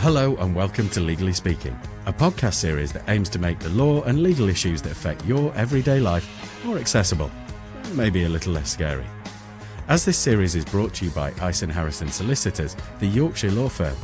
Hello and welcome to Legally Speaking, a podcast series that aims to make the law and legal issues that affect your everyday life more accessible, maybe a little less scary. As this series is brought to you by Ison Harrison Solicitors, the Yorkshire law firm,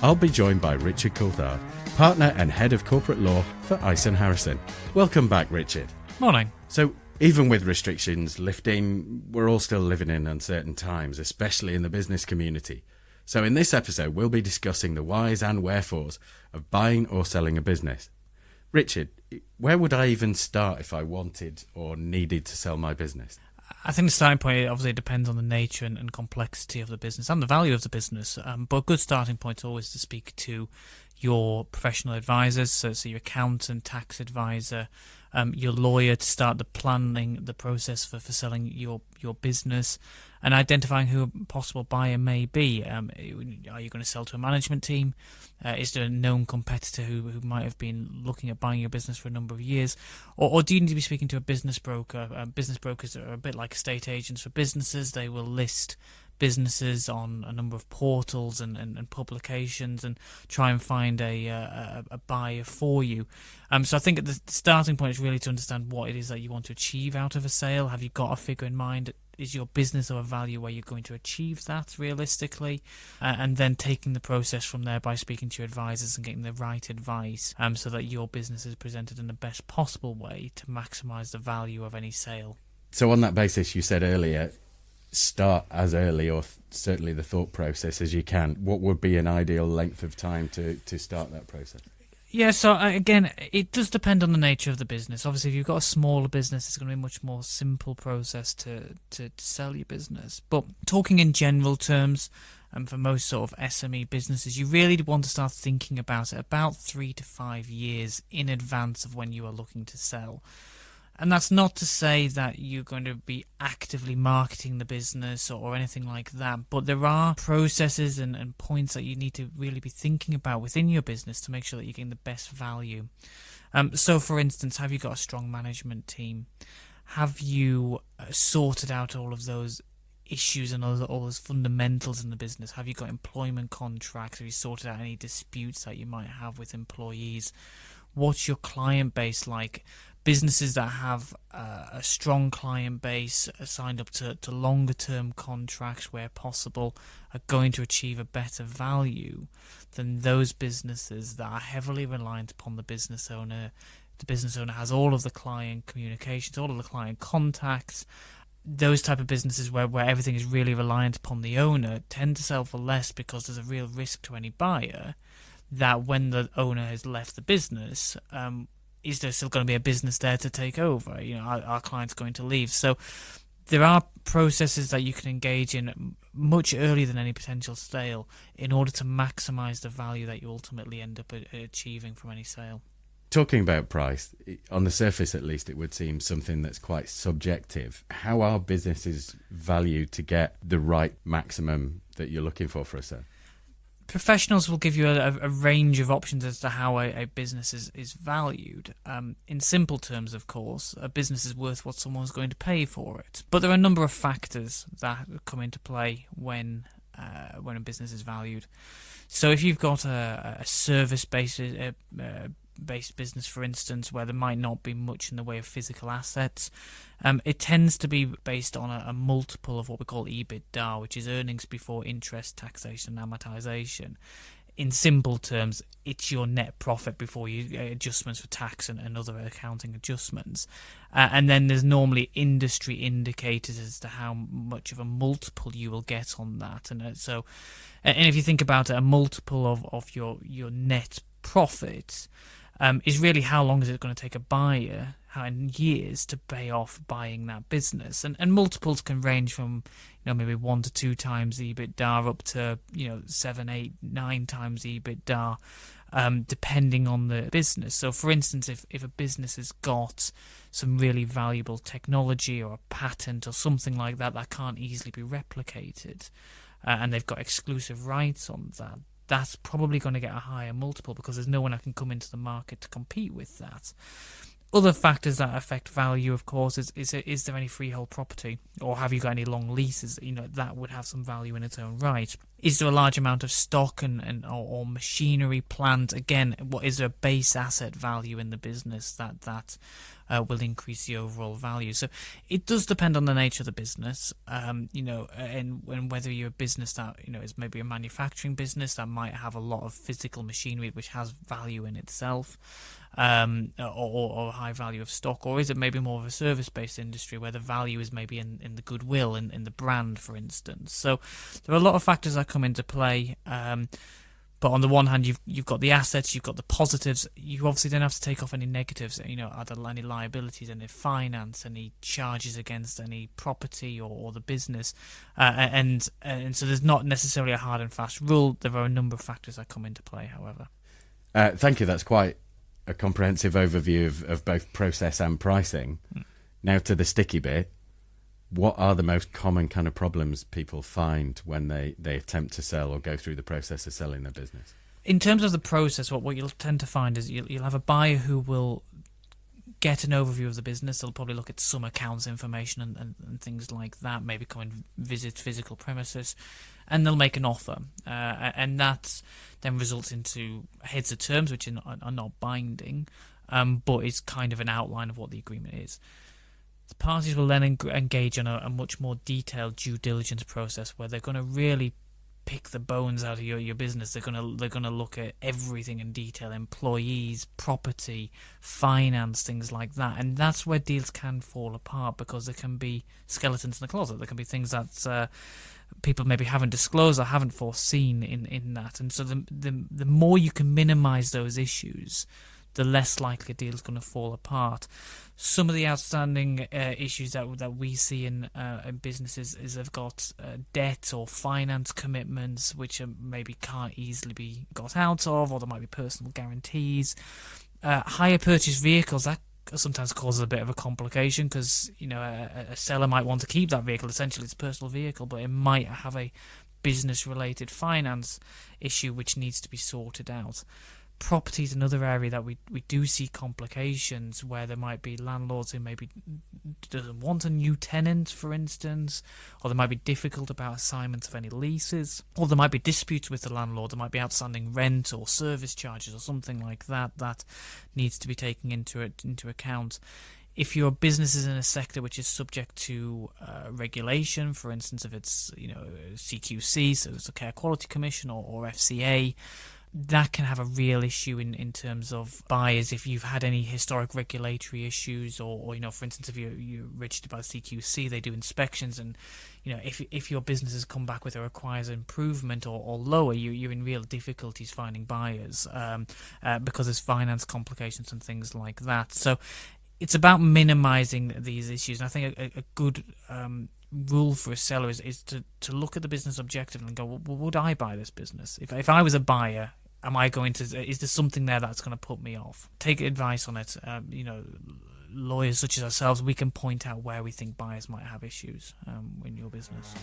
I'll be joined by Richard Coulthard, partner and head of corporate law for Ison Harrison. Welcome back, Richard. Morning. So, even with restrictions lifting, we're all still living in uncertain times, especially in the business community. So in this episode, we'll be discussing the whys and wherefores of buying or selling a business. Richard, where would I even start if I wanted or needed to sell my business? I think the starting point obviously depends on the nature and complexity of the business and the value of the business. But a good starting point is always to speak to your professional advisors, so your accountant, tax advisor, your lawyer, to start the process for selling your business and identifying who a possible buyer may be. Are you going to sell to a management team? Is there a known competitor who might have been looking at buying your business for a number of years? Or do you need to be speaking to a business broker? Business brokers are a bit like estate agents for businesses. They will list businesses on a number of portals and publications and try and find a buyer for you. So I think the starting point is really to understand what it is that you want to achieve out of a sale. Have you got a figure in mind? Is your business of a value where you're going to achieve that realistically? And then taking the process from there by speaking to your advisors and getting the right advice so that your business is presented in the best possible way to maximise the value of any sale. So on that basis, you said earlier, start as early or certainly the thought process as you can. What would be an ideal length of time to start that process? Yeah, so again, it does depend on the nature of the business. Obviously, if you've got a smaller business, it's going to be a much more simple process to sell your business. But talking in general terms, for most sort of SME businesses, you really want to start thinking about it about 3 to 5 years in advance of when you are looking to sell. And that's not to say that you're going to be actively marketing the business or anything like that, but there are processes and points that you need to really be thinking about within your business to make sure that you're getting the best value. So, for instance, have you got a strong management team? Have you sorted out all of those issues and all those fundamentals in the business? Have you got employment contracts? Have you sorted out any disputes that you might have with employees? What's your client base like? Businesses that have a strong client base signed up to longer term contracts where possible are going to achieve a better value than those businesses that are heavily reliant upon the business owner. The business owner has all of the client communications, all of the client contacts. Those type of businesses where everything is really reliant upon the owner tend to sell for less because there's a real risk to any buyer that when the owner has left the business, is there still going to be a business there to take over? You know, our client's going to leave. So there are processes that you can engage in much earlier than any potential sale in order to maximise the value that you ultimately end up achieving from any sale. Talking about price, on the surface at least, it would seem something that's quite subjective. How are businesses valued to get the right maximum that you're looking for a sale? Professionals will give you a range of options as to how a business is valued. In simple terms, of course, a business is worth what someone's going to pay for it. But there are a number of factors that come into play when a business is valued. So if you've got a service-based business, for instance, where there might not be much in the way of physical assets, it tends to be based on a multiple of what we call EBITDA, which is earnings before interest, taxation, and amortization. In simple terms, it's your net profit before you adjustments for tax and other accounting adjustments. And then there's normally industry indicators as to how much of a multiple you will get on that. And if you think about it, a multiple of your net profit is really how long is it going to take a buyer, how in years, to pay off buying that business. And multiples can range from, maybe 1 to 2 times EBITDA up to, 7, 8, 9 times EBITDA, depending on the business. So, for instance, if a business has got some really valuable technology or a patent or something like that can't easily be replicated, and they've got exclusive rights on that, that's probably going to get a higher multiple because there's no one that can come into the market to compete with that. Other factors that affect value, of course, is there any freehold property, or have you got any long leases? That would have some value in its own right. Is there a large amount of stock or machinery, plant? Again, what is there a base asset value in the business that will increase the overall value? So it does depend on the nature of the business, and whether you're a business that is maybe a manufacturing business that might have a lot of physical machinery which has value in itself, or high value of stock, or is it maybe more of a service-based industry where the value is maybe in the goodwill, in the brand, for instance. So there are a lot of factors that come into play. But on the one hand, you've got the assets, you've got the positives. You obviously don't have to take off any negatives. Are there any liabilities, any finance, any charges against any property or the business? And so there's not necessarily a hard and fast rule. There are a number of factors that come into play, however. Thank you. That's quite a comprehensive overview of both process and pricing. Now to the sticky bit. What are the most common kind of problems people find when they attempt to sell or go through the process of selling their business? In terms of the process, what you'll tend to find is you'll have a buyer who will get an overview of the business. They'll probably look at some accounts information and things like that, maybe come and visit physical premises, and they'll make an offer. And that then results into heads of terms, which are not binding, but is kind of an outline of what the agreement is. The parties will then engage on a much more detailed due diligence process where they're going to really pick the bones out of your business. They're going to look at everything in detail: employees, property, finance, things like that. And that's where deals can fall apart, because there can be skeletons in the closet. There can be things that people maybe haven't disclosed or haven't foreseen in that. And so the more you can minimise those issues, the less likely a deal is going to fall apart. Some of the outstanding issues that we see in businesses is they've got debt or finance commitments which maybe can't easily be got out of, or there might be personal guarantees. Hire purchase vehicles, that sometimes causes a bit of a complication, because a seller might want to keep that vehicle. Essentially, it's a personal vehicle, but it might have a business-related finance issue which needs to be sorted out. Property is another area that we do see complications, where there might be landlords who maybe doesn't want a new tenant, for instance, or there might be difficult about assignment of any leases, or there might be disputes with the landlord. There might be outstanding rent or service charges or something like that needs to be taken into account. If your business is in a sector which is subject to regulation, for instance, if it's CQC, so it's a Care Quality Commission, or FCA, that can have a real issue in terms of buyers. If you've had any historic regulatory issues, or for instance, if you're registered by the CQC, they do inspections, and if your business has come back with a requires improvement or lower, you're in real difficulties finding buyers, because there's finance complications and things like that. So it's about minimising these issues. And I think a good rule for a seller is to look at the business objectively and go, well, would I buy this business? If I was a buyer, is there something there that's going to put me off? Take advice on it. Lawyers such as ourselves, we can point out where we think buyers might have issues in your business.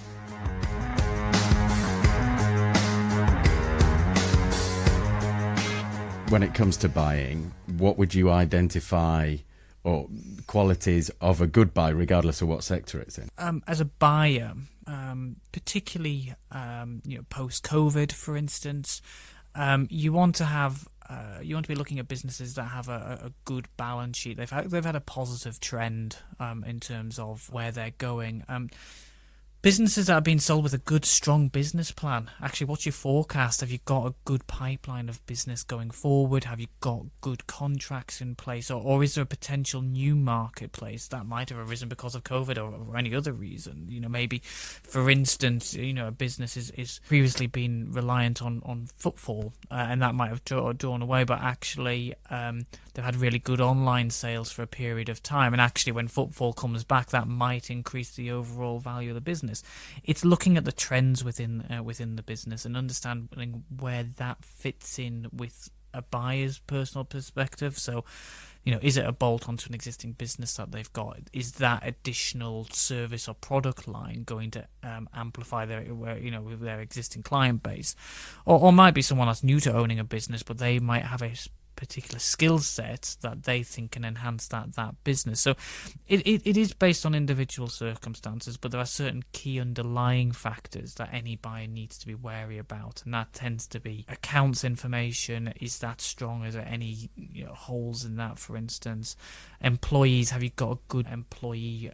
When it comes to buying, what would you identify or qualities of a good buy, regardless of what sector it's in? As a buyer, particularly post-COVID, for instance, you want to be looking at businesses that have a good balance sheet. They've had a positive trend in terms of where they're going. Businesses that are being sold with a good, strong business plan. Actually, what's your forecast? Have you got a good pipeline of business going forward? Have you got good contracts in place? Or is there a potential new marketplace that might have arisen because of COVID or any other reason? Maybe, for instance, a business is previously been reliant on footfall, and that might have drawn away, but actually they've had really good online sales for a period of time. And actually, when footfall comes back, that might increase the overall value of the business. It's looking at the trends within the business and understanding where that fits in with a buyer's personal perspective. So, is it a bolt onto an existing business that they've got? Is that additional service or product line going to amplify with their existing client base, or might be someone that's new to owning a business, but they might have a particular skill set that they think can enhance that business. So it is based on individual circumstances, but there are certain key underlying factors that any buyer needs to be wary about, and that tends to be accounts information. Is that strong? Is there any holes in that, for instance? Employees, have you got a good employee,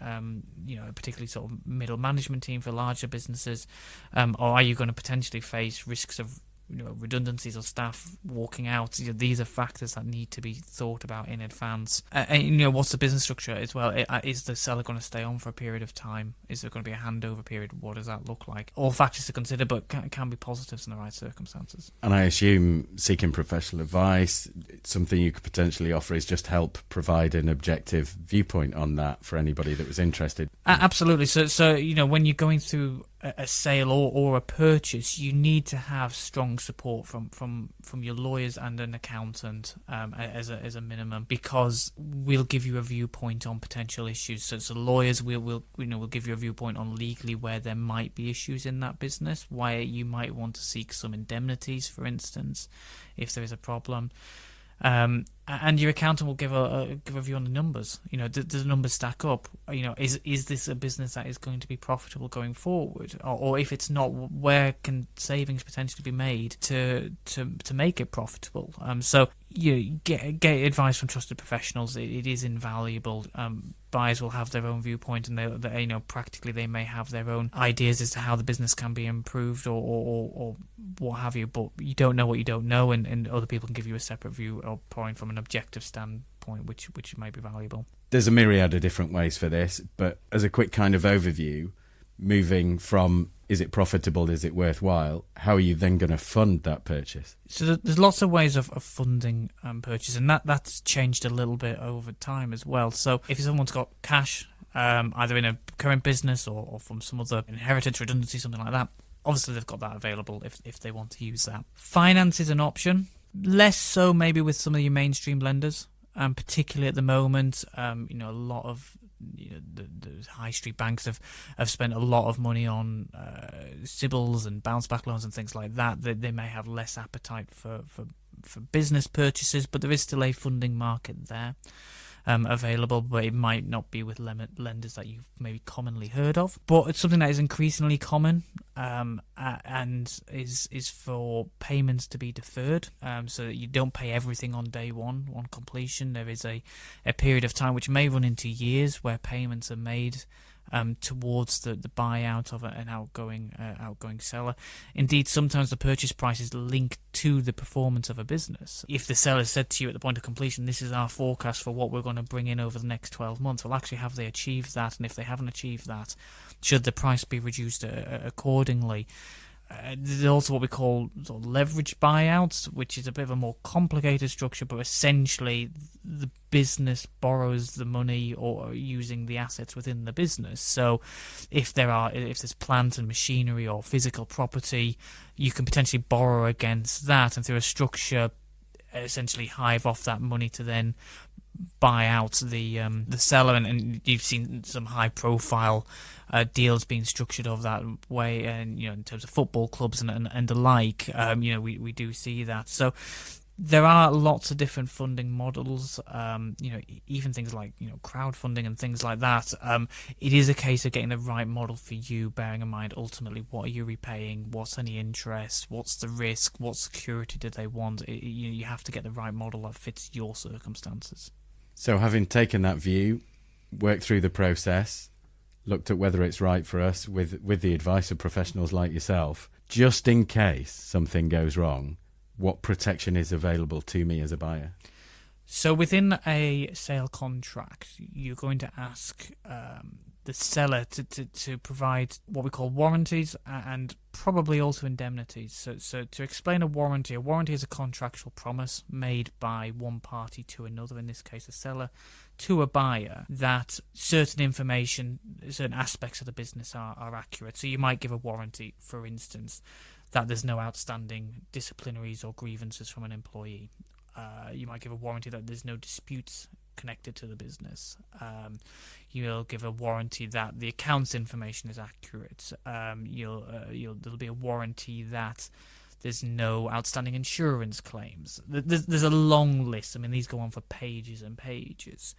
particularly sort of middle management team for larger businesses, or are you going to potentially face risks of redundancies or staff walking out? These are factors that need to be thought about in advance. And what's the business structure as well? Is the seller going to stay on for a period of time? Is there going to be a handover period? What does that look like? All factors to consider, but can be positives in the right circumstances. And I assume seeking professional advice, something you could potentially offer is just help provide an objective viewpoint on that for anybody that was interested. Absolutely. So when you're going through a sale or a purchase, you need to have strong support from your lawyers and an accountant as a minimum, because we'll give you a viewpoint on potential issues. So lawyers will give you a viewpoint on legally where there might be issues in that business, why you might want to seek some indemnities, for instance, if there is a problem. And your accountant will give a view on the numbers. Do the numbers stack up? Is this a business that is going to be profitable going forward? Or if it's not, where can savings potentially be made to make it profitable? So get advice from trusted professionals. It is invaluable. Buyers will have their own viewpoint, and they practically they may have their own ideas as to how the business can be improved or what have you. But you don't know what you don't know, and other people can give you a separate view or point from an objective standpoint, which might be valuable. There's a myriad of different ways for this, but as a quick kind of overview, moving from is it profitable, is it worthwhile, how are you then going to fund that purchase? So there's lots of ways of funding purchase, and that's changed a little bit over time as well. So if someone's got cash, either in a current business or from some other inheritance, redundancy, something like that, obviously they've got that available if they want to use that. Finance is an option, less so maybe with some of your mainstream lenders, particularly at the moment. A lot of the high street banks have spent a lot of money on Sybils and bounce back loans and things like that. They may have less appetite for business purchases, but there is still a funding market there available, but it might not be with lenders that you've maybe commonly heard of. But it's something that is increasingly common, and is for payments to be deferred, so that you don't pay everything on day one on completion. There is a period of time which may run into years where payments are made towards the buyout of an outgoing seller. Indeed, sometimes the purchase price is linked to the performance of a business. If the seller said to you at the point of completion, this is our forecast for what we're going to bring in over the next 12 months, well, actually, have they achieved that? And if they haven't achieved that, should the price be reduced accordingly? There's also what we call sort of leverage buyouts, which is a bit of a more complicated structure, but essentially the business borrows the money or using the assets within the business. So if there's plant and machinery or physical property, you can potentially borrow against that, and through a structure essentially hive off that money to then buy out the seller, and you've seen some high profile deals being structured of that way, and in terms of football clubs and the like, we do see that. So there are lots of different funding models, even things like crowdfunding and things like that. It is a case of getting the right model for you, bearing in mind ultimately what are you repaying, what's any interest, what's the risk, what security do they want. You have to get the right model that fits your circumstances. So having taken that view, worked through the process, looked at whether it's right for us with the advice of professionals like yourself, just in case something goes wrong, what protection is available to me as a buyer? So within a sale contract, you're going to ask the seller to provide what we call warranties and probably also indemnities. So to explain a warranty is a contractual promise made by one party to another, in this case a seller, to a buyer, that certain information, certain aspects of the business are accurate. So you might give a warranty, for instance, that there's no outstanding disciplinaries or grievances from an employee. You might give a warranty that there's no disputes connected to the business. You'll give a warranty that the accounts information is accurate. There'll be a warranty that There's no outstanding insurance claims. There's a long list. I mean, these go on for pages and pages.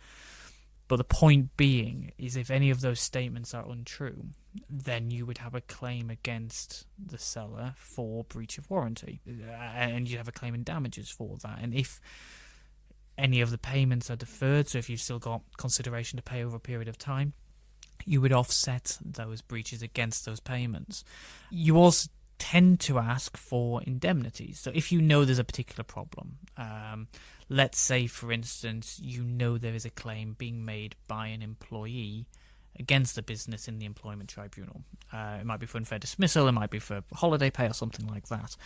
But the point being is, if any of those statements are untrue, then you would have a claim against the seller for breach of warranty, and you'd have a claim in damages for that. And if any of the payments are deferred, so if you've still got consideration to pay over a period of time, you would offset those breaches against those payments. You also tend to ask for indemnities. So if you know there's a particular problem, let's say, for instance, you know there is a claim being made by an employee against the business in the employment tribunal. It might be for unfair dismissal, it might be for holiday pay or something like that.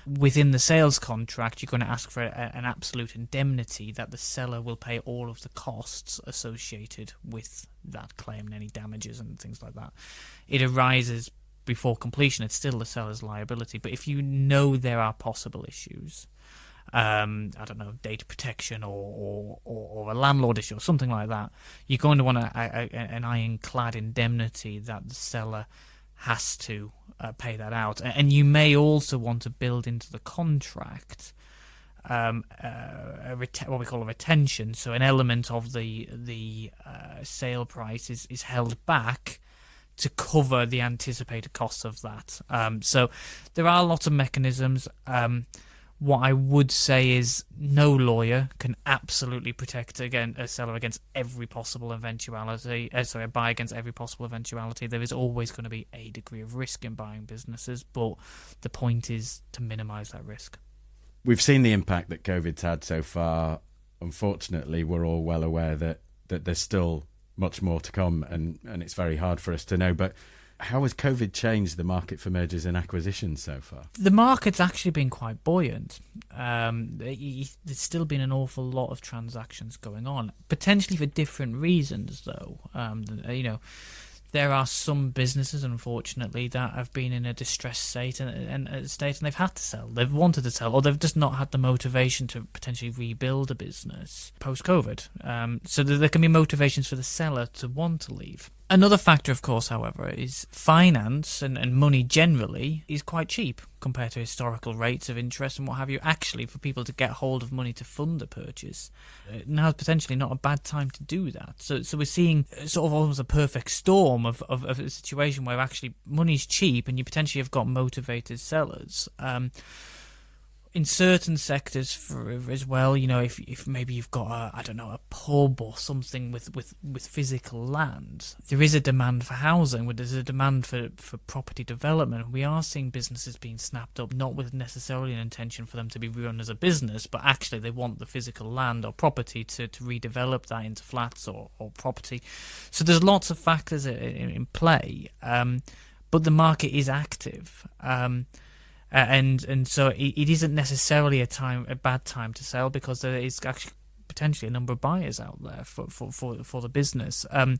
Within the sales contract, you're going to ask for an absolute indemnity that the seller will pay all of the costs associated with that claim and any damages and things like that. It arises before completion. It's still the seller's liability. But if you know there are possible issues, I don't know, data protection or a landlord issue or something like that, you're going to want an ironclad indemnity that the seller has to pay that out. And you may also want to build into the contract what we call a retention. So an element of the sale price is held back to cover the anticipated costs of that. So there are lots of mechanisms. What I would say is no lawyer can absolutely protect a seller against every possible eventuality. A buyer against every possible eventuality. There is always going to be a degree of risk in buying businesses, but the point is to minimise that risk. We've seen the impact that COVID's had so far. Unfortunately, we're all well aware that there's still much more to come, and it's very hard for us to know. But how has COVID changed the market for mergers and acquisitions so far? The market's actually been quite buoyant. There's still been an awful lot of transactions going on, potentially for different reasons, though. There are some businesses, unfortunately, that have been in a distressed state and they've had to sell. They've wanted to sell, or they've just not had the motivation to potentially rebuild a business post-COVID. So there can be motivations for the seller to want to leave. Another factor, of course, however, is finance and money generally is quite cheap compared to historical rates of interest and what have you. Actually, for people to get hold of money to fund a purchase, now is potentially not a bad time to do that. So we're seeing sort of almost a perfect storm of a situation where actually money's cheap and you potentially have got motivated sellers. In certain sectors as well, if maybe you've got a pub or something with physical land, there is a demand for housing, there's a demand for property development. We are seeing businesses being snapped up, not with necessarily an intention for them to be run as a business, but actually they want the physical land or property to redevelop that into flats or property. So there's lots of factors in play, but the market is active. And so it isn't necessarily a bad time to sell, because there is actually potentially a number of buyers out there for the business. As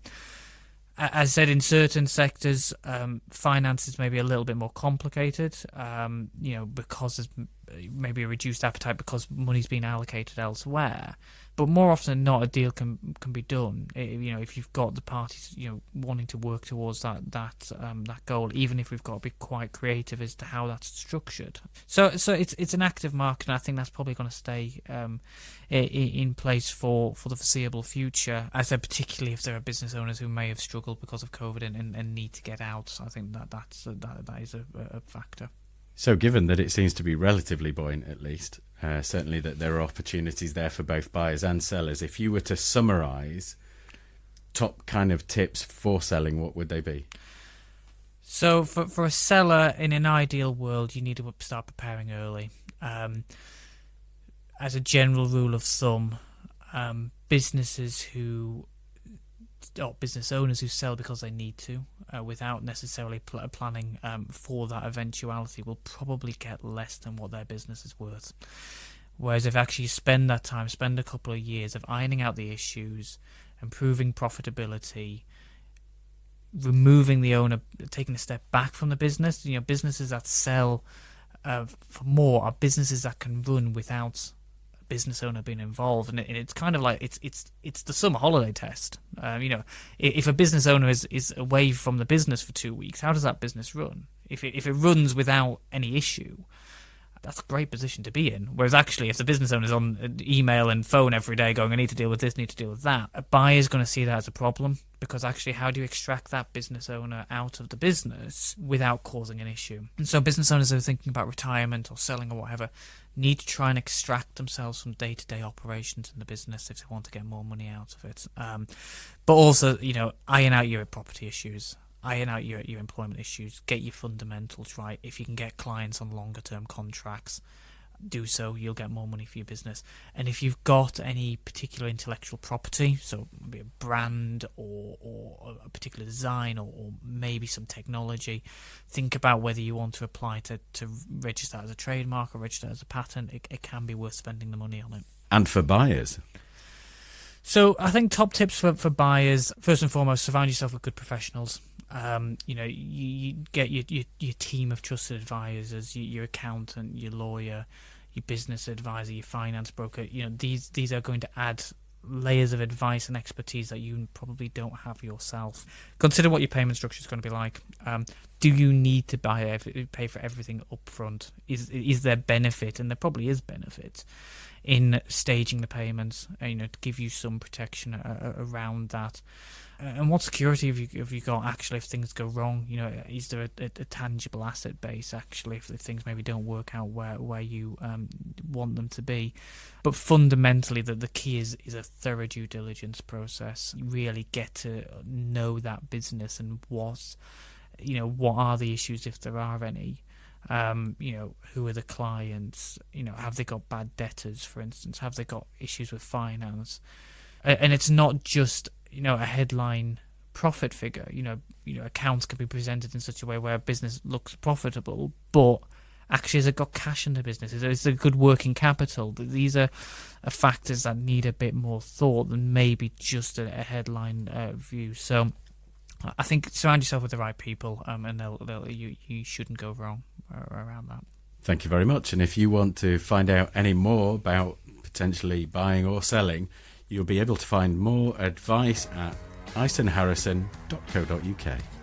I said, in certain sectors, finance is maybe a little bit more complicated, because there's maybe a reduced appetite because money's being allocated elsewhere. But more often than not, a deal can be done. If you've got the parties, wanting to work towards that goal, even if we've got to be quite creative as to how that's structured. So it's an active market, and I think that's probably going to stay in place for the foreseeable future. As I said, particularly if there are business owners who may have struggled because of COVID and need to get out. I think that is a factor. So given that it seems to be relatively buoyant, at least, certainly that there are opportunities there for both buyers and sellers, if you were to summarise top kind of tips for selling, what would they be? So for a seller, in an ideal world, you need to start preparing early. As a general rule of thumb, business owners who sell because they need to, without necessarily planning for that eventuality, will probably get less than what their business is worth. Whereas if actually you spend a couple of years of ironing out the issues, improving profitability, removing the owner, taking a step back from the business, businesses that sell for more are businesses that can run without business owner being involved, and it's kind of like it's the summer holiday test. If a business owner is away from the business for 2 weeks, how does that business run? If it runs without any issue, that's a great position to be in. Whereas actually, if the business owner's on email and phone every day going, I need to deal with this, need to deal with that, a buyer's going to see that as a problem, because actually, how do you extract that business owner out of the business without causing an issue? And so business owners who are thinking about retirement or selling or whatever need to try and extract themselves from day-to-day operations in the business if they want to get more money out of it. But also, iron out your property issues, iron out your employment issues, get your fundamentals right. If you can get clients on longer-term contracts, do so. You'll get more money for your business. And if you've got any particular intellectual property, so maybe a brand or a particular design or maybe some technology, think about whether you want to apply to register that as a trademark or register that as a patent. It can be worth spending the money on it. And for buyers? So I think top tips for buyers, first and foremost, surround yourself with good professionals. You get your team of trusted advisors, your accountant, your lawyer, your business advisor, your finance broker. These are going to add layers of advice and expertise that you probably don't have yourself. Consider what your payment structure is going to be like. Do you need to pay for everything up front? Is there benefit? And there probably is benefit in staging the payments, to give you some protection around that. And what security have you got actually if things go wrong? Is there a tangible asset base actually if things maybe don't work out where you want them to be? But fundamentally, the key is a thorough due diligence process. You really get to know that business and what are the issues if there are any. Who are the clients? Have they got bad debtors, for instance? Have they got issues with finance? And it's not just a headline profit figure. Accounts can be presented in such a way where a business looks profitable, but actually has it got cash in the business? Is there good working capital? These are factors that need a bit more thought than maybe just a headline view. So I think surround yourself with the right people, and you shouldn't go wrong around that. Thank you very much. And if you want to find out any more about potentially buying or selling, you'll be able to find more advice at isonharrison.co.uk.